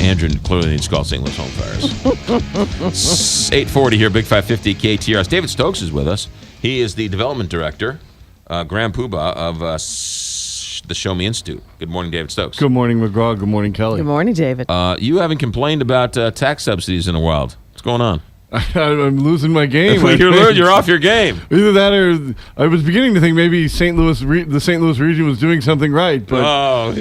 Andrew clearly needs to call St. Louis Home Fires. 840 here, Big 550 KTRS. David Stokes is with us. He is the development director, Grand Poobah of the Show Me Institute. Good morning, David Stokes. Good morning, McGraw. Good morning, Kelly. Good morning, David. You haven't complained about tax subsidies in a while. What's going on? I'm losing my game. You're off your game. Either that or I was beginning to think maybe the St. Louis region was doing something right. But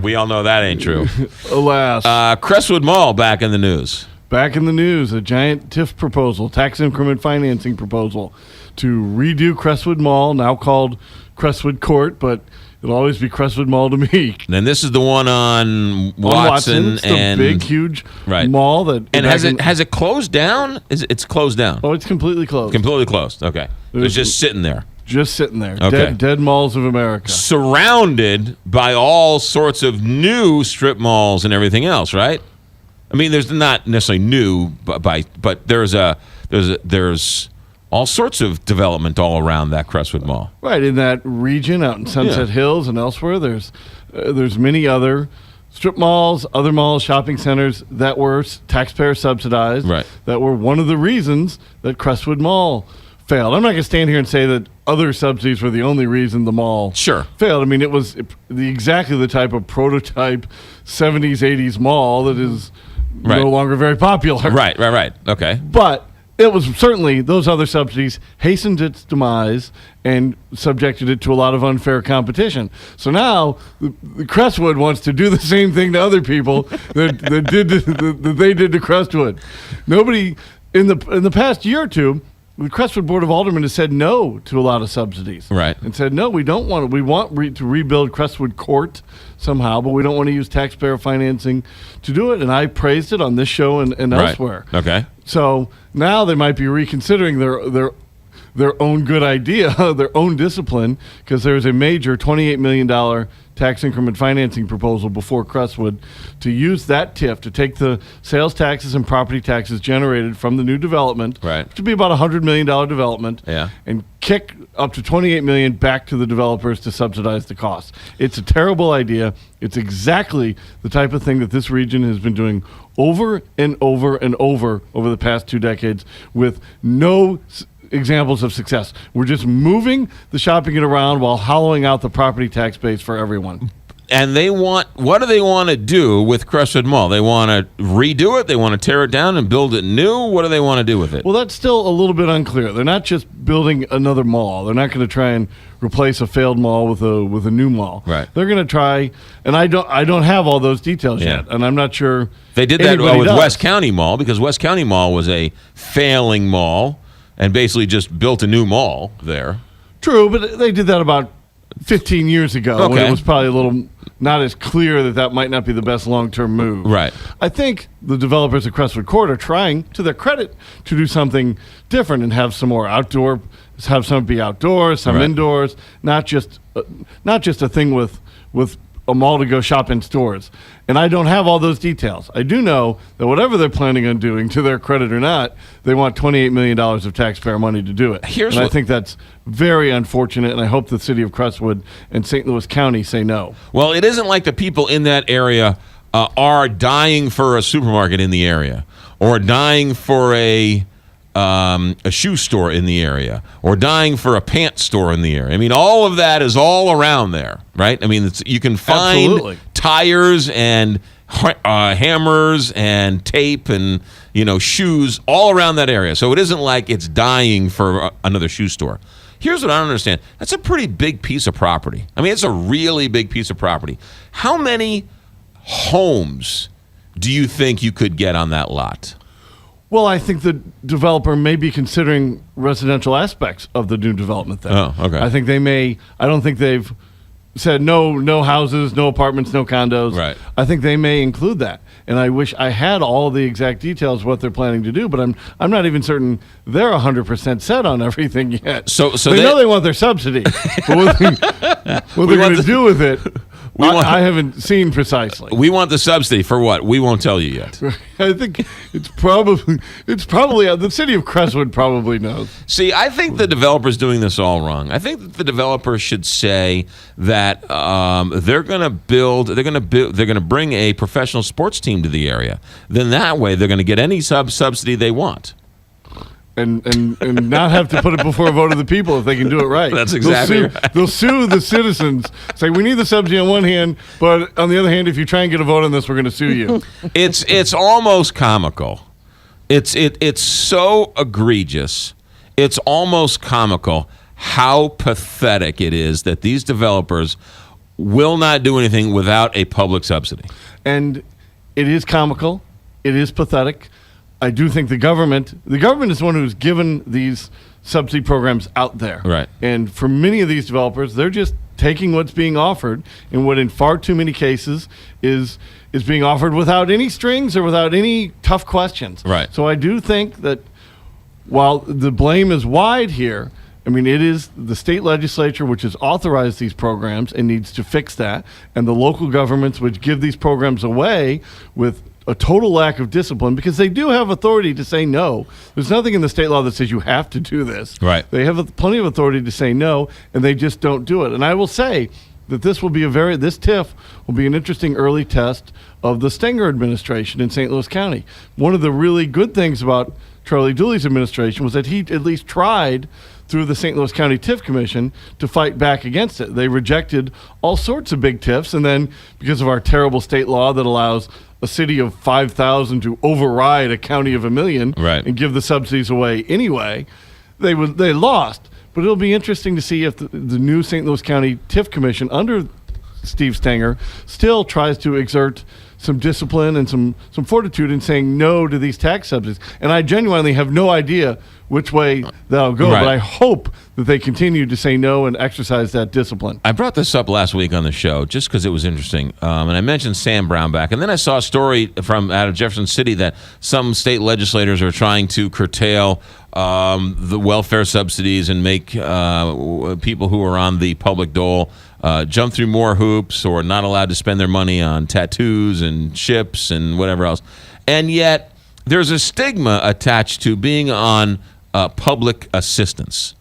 we all know that ain't true. Alas. Crestwood Mall back in the news. Back in the news, a giant TIF proposal, tax increment financing proposal, to redo Crestwood Mall, now called Crestwood Court, but it'll always be Crestwood Mall to me. And this is the one on Watson. It's the big, huge mall that. And has it closed down? It's closed down. Oh, it's completely closed. Completely closed. Okay, it's just sitting there. Just sitting there. Okay. Dead malls of America. Surrounded by all sorts of new strip malls and everything else, right? I mean, there's not necessarily new, but there's all sorts of development all around that Crestwood Mall. Right, in that region out in Sunset Hills and elsewhere, there's many other strip malls, other malls, shopping centers that were taxpayer subsidized, that were one of the reasons that Crestwood Mall failed. I'm not going to stand here and say that other subsidies were the only reason the mall failed. I mean, it was exactly the type of prototype 70s, 80s mall that is no longer very popular. Right. Okay. But it was certainly, those other subsidies hastened its demise and subjected it to a lot of unfair competition. So now the Crestwood wants to do the same thing to other people that they did to Crestwood. Nobody in the past year or two, the Crestwood Board of Aldermen has said no to a lot of subsidies. Right. And said, no, we don't want it. We want to rebuild Crestwood Court somehow, but we don't want to use taxpayer financing to do it. And I praised it on this show and elsewhere. Okay. So now they might be reconsidering their own good idea, their own discipline, because there's a major $28 million tax increment financing proposal before Crestwood to use that TIF to take the sales taxes and property taxes generated from the new development, which would be about a $100 million development, and kick up to $28 million back to the developers to subsidize the cost. It's a terrible idea. It's exactly the type of thing that this region has been doing over and over and over the past 2 decades with no examples of success. We're just moving the shopping around while hollowing out the property tax base for everyone. And what do they want to do with Crestwood Mall? They want to redo it? They want to tear it down and build it new? What do they want to do with it? Well, that's still a little bit unclear. They're not just building another mall. They're not going to try and replace a failed mall with a new mall. Right. They're going to try, and I don't have all those details yet, and I'm not sure they did that with West County Mall, because West County Mall was a failing mall and basically just built a new mall there. True, but they did that about 15 years ago when it was probably a little not as clear that might not be the best long-term move. Right. I think the developers at Crestwood Court are trying, to their credit, to do something different and have some more outdoor, have some be outdoors, some indoors, not just a thing with a mall to go shop in stores. And I don't have all those details. I do know that whatever they're planning on doing, to their credit or not, they want $28 million of taxpayer money to do it. I think that's very unfortunate, and I hope the city of Crestwood and St. Louis County say no. Well, it isn't like the people in that area are dying for a supermarket in the area, or dying for a shoe store in the area, or dying for a pants store in the area. I mean, all of that is all around there, right? I mean, you can find tires and hammers and tape and shoes all around that area. So it isn't like it's dying for another shoe store. Here's what I don't understand. That's a pretty big piece of property. I mean, it's a really big piece of property. How many homes do you think you could get on that lot? Well, I think the developer may be considering residential aspects of the new development there. Oh, okay. I think they may. I don't think they've said no houses, no apartments, no condos. Right. I think they may include that. And I wish I had all the exact details of what they're planning to do, but I'm not even certain they're 100% set on everything yet. So they know they want their subsidy. But what they're going to do with it, I haven't seen precisely. We want the subsidy for what? We won't tell you yet. I think it's probably the city of Crestwood probably knows. See, I think the developer's doing this all wrong. I think that the developer should say that they're going to bring a professional sports team to the area. Then that way they're going to get any subsidy they want. And not have to put it before a vote of the people if they can do it right. That's exactly right. They'll sue the citizens. Say, we need the subsidy on one hand, but on the other hand, if you try and get a vote on this, we're going to sue you. It's almost comical. It's so egregious. It's almost comical how pathetic it is that these developers will not do anything without a public subsidy. And it is comical. It is pathetic. I do think the government is the one who's given these subsidy programs out there. Right. And for many of these developers, they're just taking what's being offered, and what in far too many cases is being offered without any strings or without any tough questions. Right. So I do think that while the blame is wide here, I mean, it is the state legislature which has authorized these programs and needs to fix that, and the local governments which give these programs away with a total lack of discipline, because they do have authority to say no. There's nothing in the state law that says you have to do this. Right. They have plenty of authority to say no, and they just don't do it. And I will say that this TIF will be an interesting early test of the Stenger administration in St. Louis County. One of the really good things about Charlie Dooley's administration was that he at least tried through the St. Louis County TIF Commission to fight back against it. They rejected all sorts of big TIFs, and then because of our terrible state law that allows a city of 5,000 to override a county of 1 million right. and give the subsidies away anyway, they lost. But it'll be interesting to see if the new St. Louis County TIF Commission under Steve Stenger still tries to exert some discipline and some fortitude in saying no to these tax subsidies. And I genuinely have no idea which way that'll go, right. but I hope that they continue to say no and exercise that discipline. I brought this up last week on the show just because it was interesting, and I mentioned Sam Brownback, and then I saw a story from out of Jefferson City that some state legislators are trying to curtail the welfare subsidies and make people who are on the public dole jump through more hoops or not allowed to spend their money on tattoos and chips and whatever else. And yet there's a stigma attached to being on public assistance.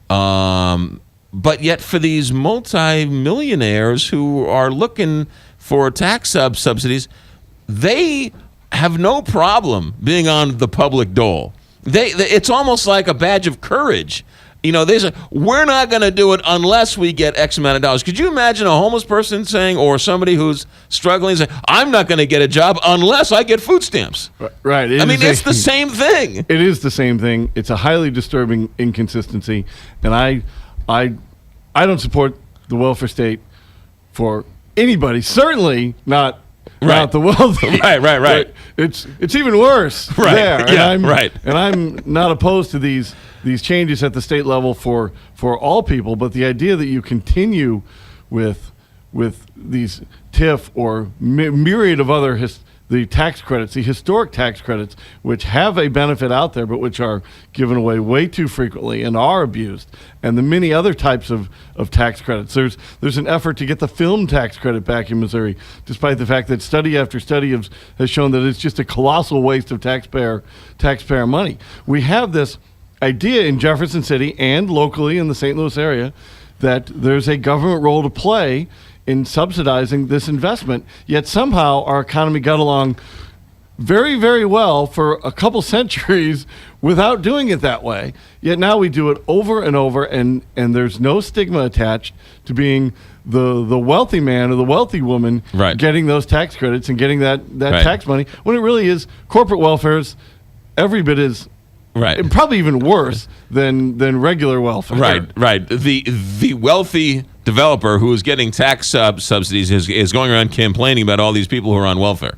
But yet for these multimillionaires who are looking for tax subsidies, they have no problem being on the public dole. It's almost like a badge of courage. You know, they say, we're not going to do it unless we get X amount of dollars. Could you imagine a homeless person saying, or somebody who's struggling saying, I'm not going to get a job unless I get food stamps? Right. I mean, it's the same thing. It is the same thing. It's a highly disturbing inconsistency. And I don't support the welfare state for anybody, certainly not the wealthy. Right. But it's even worse there. Yeah, and I'm not opposed to these changes at the state level for all people, but the idea that you continue with these TIF or myriad of other the tax credits, the historic tax credits, which have a benefit out there, but which are given away way too frequently and are abused, and the many other types of tax credits. There's an effort to get the film tax credit back in Missouri, despite the fact that study after study has shown that it's just a colossal waste of taxpayer money. We have this idea in Jefferson City and locally in the St. Louis area that there's a government role to play in subsidizing this investment, yet somehow our economy got along very, very well for a couple centuries without doing it that way. Yet now we do it over and over, and there's no stigma attached to being the wealthy man or the wealthy woman getting those tax credits and getting that tax money, when it really is corporate welfare's every bit as and probably even worse than regular welfare. Right. The wealthy developer who is getting tax subsidies is going around complaining about all these people who are on welfare.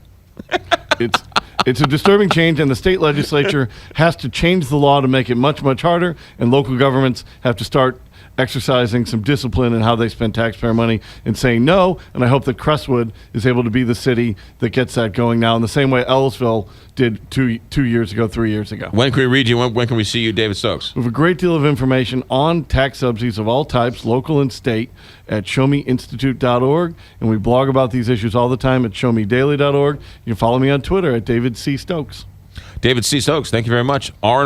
It's a disturbing change, and the state legislature has to change the law to make it much, much harder, and local governments have to start exercising some discipline in how they spend taxpayer money and saying no. And I hope that Crestwood is able to be the city that gets that going now in the same way Ellisville did 2 years ago, 3 years ago. When can we read you? When can we see you, David Stokes? We have a great deal of information on tax subsidies of all types, local and state, at showmeinstitute.org. And we blog about these issues all the time at showmedaily.org. You can follow me on Twitter at David C. Stokes. David C. Stokes, thank you very much. R&R